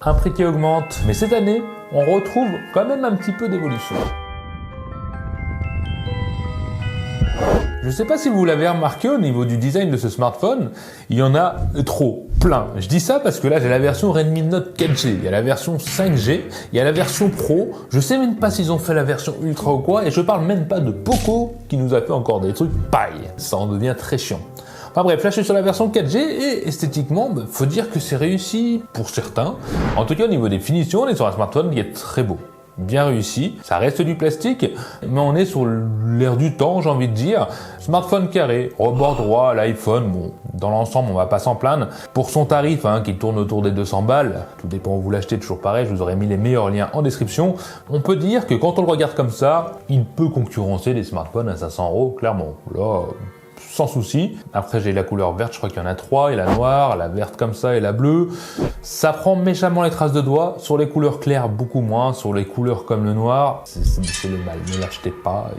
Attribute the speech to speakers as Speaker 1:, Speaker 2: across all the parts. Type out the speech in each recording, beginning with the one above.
Speaker 1: Un prix qui augmente, mais cette année, on retrouve quand même un petit peu d'évolution. Je ne sais pas si vous l'avez remarqué au niveau du design de ce smartphone, il y en a trop, plein. Je dis ça parce que là j'ai la version Redmi Note 4G, il y a la version 5G, il y a la version Pro, je sais même pas s'ils ont fait la version Ultra ou quoi, et je parle même pas de Poco qui nous a fait encore des trucs pareils. Ça en devient très chiant. Enfin bref, là je suis sur la version 4G et esthétiquement, faut dire que c'est réussi pour certains. En tout cas au niveau des finitions, on est sur un smartphone qui est très beau. Bien réussi, ça reste du plastique, mais on est sur l'air du temps, j'ai envie de dire. Smartphone carré, rebord droit, l'iPhone, bon, dans l'ensemble, on va pas s'en plaindre. Pour son tarif, qui tourne autour des 200 balles, tout dépend où vous l'achetez, toujours pareil, je vous aurais mis les meilleurs liens en description. On peut dire que quand on le regarde comme ça, il peut concurrencer les smartphones à 500 €, clairement. Là, sans souci. Après, j'ai la couleur verte, je crois qu'il y en a 3, et la noire, la verte comme ça et la bleue. Ça prend méchamment les traces de doigts. Sur les couleurs claires, beaucoup moins. Sur les couleurs comme le noir, c'est le mal. Ne l'achetez pas,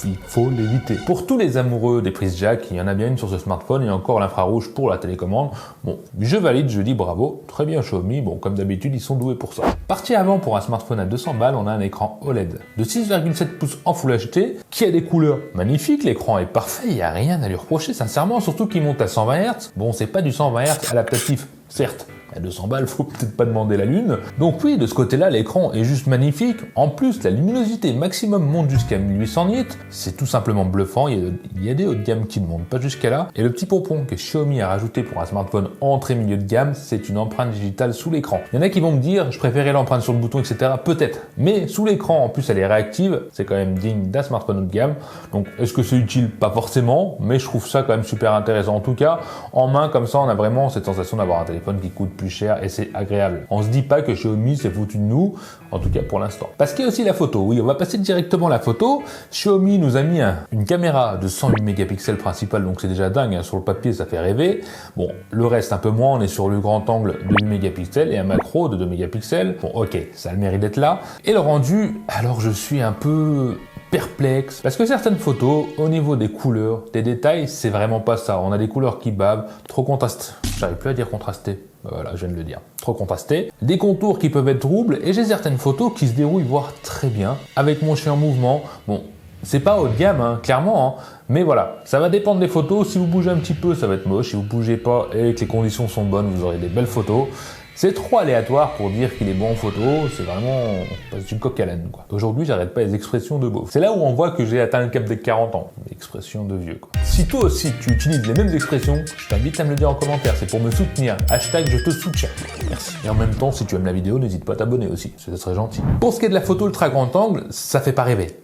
Speaker 1: il faut l'éviter. Pour tous les amoureux des prises jack, il y en a bien une sur ce smartphone, et encore l'infrarouge pour la télécommande. Bon, je valide, je dis bravo. Très bien Xiaomi, bon, comme d'habitude, ils sont doués pour ça. Partie avant, pour un smartphone à 200 balles, on a un écran OLED de 6,7 pouces en Full HD, qui a des couleurs magnifiques. L'écran est parfait, il n'y a rien à lui reprocher, sincèrement, surtout qu'il monte à 120 Hz. Bon, c'est pas du 120 Hz adaptatif, certes. À 200 balles, faut peut-être pas demander la lune. Donc oui, de ce côté-là, l'écran est juste magnifique. En plus, la luminosité maximum monte jusqu'à 1800 nits. C'est tout simplement bluffant. Il y a des hauts de gamme qui ne montent pas jusqu'à là. Et le petit pompon que Xiaomi a rajouté pour un smartphone entrée milieu de gamme, c'est une empreinte digitale sous l'écran. Il y en a qui vont me dire, je préférais l'empreinte sur le bouton, etc. Peut-être. Mais sous l'écran, en plus, elle est réactive. C'est quand même digne d'un smartphone haut de gamme. Donc, est-ce que c'est utile? Pas forcément. Mais je trouve ça quand même super intéressant. En tout cas, en main, comme ça, on a vraiment cette sensation d'avoir un téléphone qui coûte plus cher et c'est agréable. On se dit pas que Xiaomi s'est foutu de nous, en tout cas pour l'instant. Parce qu'il y a aussi la photo. Oui, on va passer directement à la photo. Xiaomi nous a mis une caméra de 108 mégapixels principale, donc c'est déjà dingue, sur le papier ça fait rêver. Bon, le reste un peu moins, on est sur le grand angle de 8 mégapixels et un macro de 2 mégapixels. Bon, ok, ça a le mérite d'être là. Et le rendu, alors je suis un peu perplexe, parce que certaines photos, au niveau des couleurs, des détails, c'est vraiment pas ça. On a des couleurs qui bavent, trop contrastées. J'arrive plus à dire contrasté. Voilà, je viens de le dire. Trop contrasté. Des contours qui peuvent être troubles, et j'ai certaines photos qui se déroulent voire très bien, avec mon chien en mouvement. Bon, c'est pas haut de gamme, clairement, mais voilà, ça va dépendre des photos. Si vous bougez un petit peu, ça va être moche. Si vous bougez pas et que les conditions sont bonnes, vous aurez des belles photos. C'est trop aléatoire pour dire qu'il est bon en photo, c'est vraiment une coque à l'âne, quoi. Aujourd'hui, j'arrête pas les expressions de beauf. C'est là où on voit que j'ai atteint le cap des 40 ans. Expressions de vieux, quoi. Si toi aussi tu utilises les mêmes expressions, je t'invite à me le dire en commentaire, c'est pour me soutenir. Hashtag je te soutiens. Merci. Et en même temps, si tu aimes la vidéo, n'hésite pas à t'abonner aussi, ça serait gentil. Pour ce qui est de la photo ultra grand angle, ça fait pas rêver.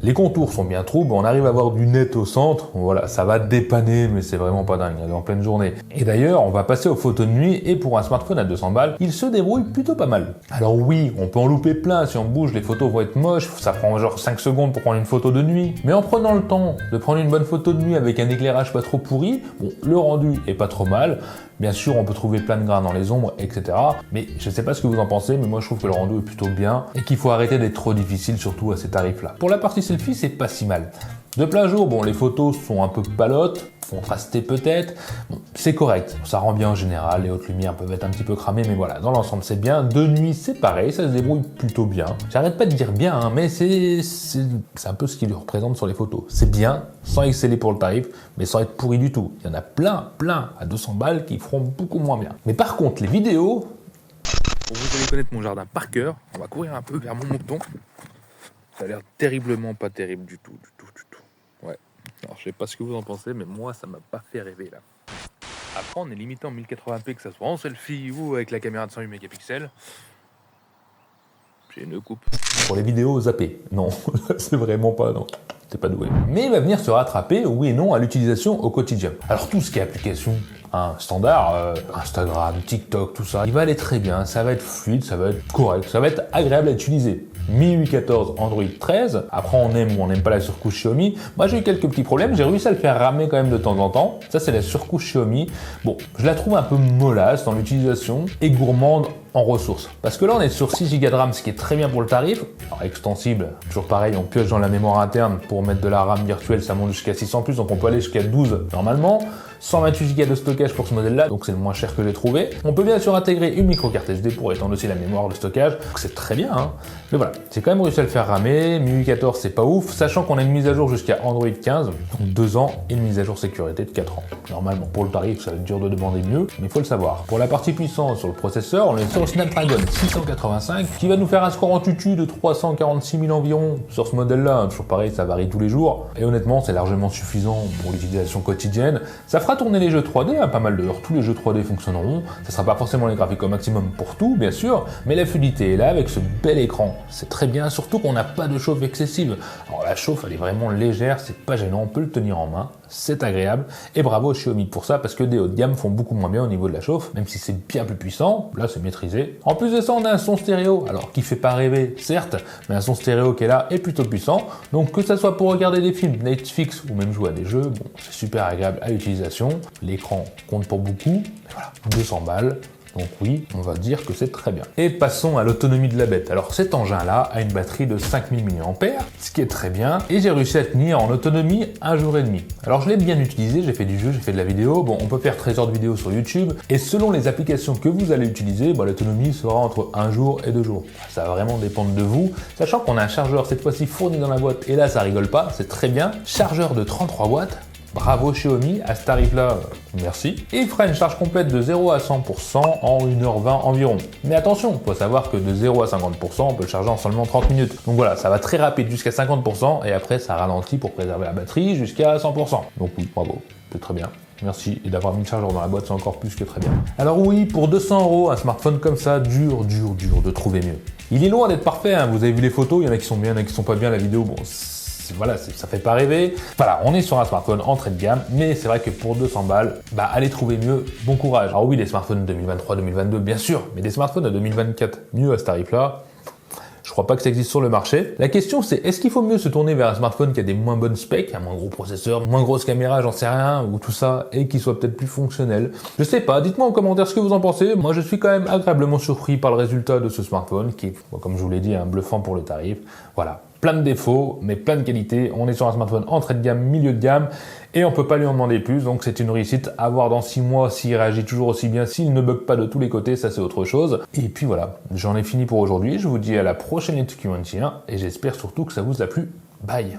Speaker 1: Les contours sont bien troubles, on arrive à avoir du net au centre, voilà, ça va dépanner, mais c'est vraiment pas dingue, en pleine journée. Et d'ailleurs, on va passer aux photos de nuit, et pour un smartphone à 200 balles, il se débrouille plutôt pas mal. Alors oui, on peut en louper plein, si on bouge, les photos vont être moches, ça prend genre 5 secondes pour prendre une photo de nuit, mais en prenant le temps de prendre une bonne photo de nuit avec un éclairage pas trop pourri, bon, le rendu est pas trop mal. Bien sûr, on peut trouver plein de grains dans les ombres, etc. Mais je sais pas ce que vous en pensez, mais moi je trouve que le rendu est plutôt bien et qu'il faut arrêter d'être trop difficile, surtout à ces tarifs-là. Pour la partie selfie, c'est pas si mal. De plein jour, bon, les photos sont un peu palottes, contrastées peut-être. Bon, c'est correct, ça rend bien en général. Les hautes lumières peuvent être un petit peu cramées, mais voilà, dans l'ensemble c'est bien. De nuit, c'est pareil, ça se débrouille plutôt bien. J'arrête pas de dire bien, mais c'est un peu ce qui lui représente sur les photos. C'est bien, sans exceller pour le tarif, mais sans être pourri du tout. Il y en a plein à 200 balles qui feront beaucoup moins bien. Mais par contre, les vidéos... Vous allez connaître mon jardin par cœur. On va courir un peu vers mon mouton. Ça a l'air terriblement pas terrible du tout. Ouais. Alors je sais pas ce que vous en pensez, mais moi ça m'a pas fait rêver là. Après on est limité en 1080p, que ça soit en selfie ou avec la caméra de 108 mégapixels. J'ai une coupe. Pour les vidéos zappées, non, c'est vraiment pas, non. T'es pas doué. Mais il va venir se rattraper, oui et non, à l'utilisation au quotidien. Alors tout ce qui est application standard, Instagram, TikTok, tout ça, il va aller très bien, ça va être fluide, ça va être correct, ça va être agréable à utiliser. MIUI 14, Android 13, après on aime ou on n'aime pas la surcouche Xiaomi. Moi j'ai eu quelques petits problèmes, j'ai réussi à le faire ramer quand même de temps en temps. Ça c'est la surcouche Xiaomi. Bon, je la trouve un peu mollasse dans l'utilisation et gourmande en ressources. Parce que là on est sur 6 Go de RAM, ce qui est très bien pour le tarif. Alors extensible, toujours pareil, on pioche dans la mémoire interne pour mettre de la RAM virtuelle, ça monte jusqu'à 600+, donc on peut aller jusqu'à 12 normalement. 128 Go de stockage pour ce modèle-là, donc c'est le moins cher que j'ai trouvé. On peut bien sûr intégrer une micro-carte SD pour étendre aussi la mémoire de stockage, donc c'est très bien, hein. Mais voilà, j'ai quand même réussi à le faire ramer. MIUI 14, c'est pas ouf, sachant qu'on a une mise à jour jusqu'à Android 15, donc 2 ans, et une mise à jour sécurité de 4 ans. Normalement, pour le tarif, ça va être dur de demander mieux, mais il faut le savoir. Pour la partie puissance sur le processeur, on est sur le Snapdragon 685, qui va nous faire un score en tutu de 346 000 environ sur ce modèle-là. Toujours pareil, ça varie tous les jours, et honnêtement, c'est largement suffisant pour l'utilisation quotidienne. Ça fera tourner les jeux 3D, hein, pas mal d'heures, tous les jeux 3D fonctionneront. Ça sera pas forcément les graphiques au maximum pour tout, bien sûr, mais la fluidité est là avec ce bel écran. C'est très bien, surtout qu'on n'a pas de chauffe excessive. Alors la chauffe, elle est vraiment légère, c'est pas gênant, on peut le tenir en main, c'est agréable, et bravo Xiaomi pour ça, parce que des hauts de gamme font beaucoup moins bien au niveau de la chauffe, même si c'est bien plus puissant, là c'est maîtrisé. En plus de ça, on a un son stéréo, alors qui fait pas rêver, certes, mais un son stéréo qui est là est plutôt puissant, donc que ça soit pour regarder des films, Netflix, ou même jouer à des jeux, bon, c'est super agréable à l'utilisation, l'écran compte pour beaucoup, mais voilà, 200 balles, donc oui, on va dire que c'est très bien. Et passons à l'autonomie de la bête. Alors cet engin-là a une batterie de 5000 mAh, ce qui est très bien, et j'ai réussi à tenir en autonomie 1 jour et demi. Alors je l'ai bien utilisé, j'ai fait du jeu, j'ai fait de la vidéo, bon on peut faire 13 heures de vidéo sur YouTube, et selon les applications que vous allez utiliser, l'autonomie sera entre 1 jour et 2 jours. Ça va vraiment dépendre de vous, sachant qu'on a un chargeur cette fois-ci fourni dans la boîte, et là ça rigole pas, c'est très bien. Chargeur de 33 watts, bravo Xiaomi, à ce tarif-là, merci. Et il fera une charge complète de 0 à 100% en 1h20 environ. Mais attention, il faut savoir que de 0 à 50%, on peut le charger en seulement 30 minutes. Donc voilà, ça va très rapide jusqu'à 50%, et après ça ralentit pour préserver la batterie jusqu'à 100%. Donc oui, bravo, c'est très bien. Merci, et d'avoir mis le chargeur dans la boîte, c'est encore plus que très bien. Alors oui, pour 200 €, un smartphone comme ça, dur de trouver mieux. Il est loin d'être parfait, hein. Vous avez vu les photos, il y en a qui sont bien, il y en a qui sont pas bien, la vidéo, bon, voilà, ça fait pas rêver. Voilà, on est sur un smartphone entrée de gamme, mais c'est vrai que pour 200 balles, allez trouver mieux, bon courage. Alors oui, des smartphones 2023-2022, bien sûr, mais des smartphones de 2024, mieux à ce tarif-là, je crois pas que ça existe sur le marché. La question c'est, est-ce qu'il faut mieux se tourner vers un smartphone qui a des moins bonnes specs, un moins gros processeur, moins grosse caméra, j'en sais rien, ou tout ça, et qui soit peut-être plus fonctionnel? Je sais pas, dites-moi en commentaire ce que vous en pensez. Moi je suis quand même agréablement surpris par le résultat de ce smartphone, qui est, comme je vous l'ai dit, bluffant pour le tarif. Voilà. Plein de défauts, mais plein de qualités. On est sur un smartphone entrée de gamme, milieu de gamme, et on peut pas lui en demander plus, donc c'est une réussite. À voir dans 6 mois s'il réagit toujours aussi bien, s'il ne bug pas de tous les côtés, ça c'est autre chose. Et puis voilà, j'en ai fini pour aujourd'hui. Je vous dis à la prochaine Let's Q&A, et j'espère surtout que ça vous a plu. Bye!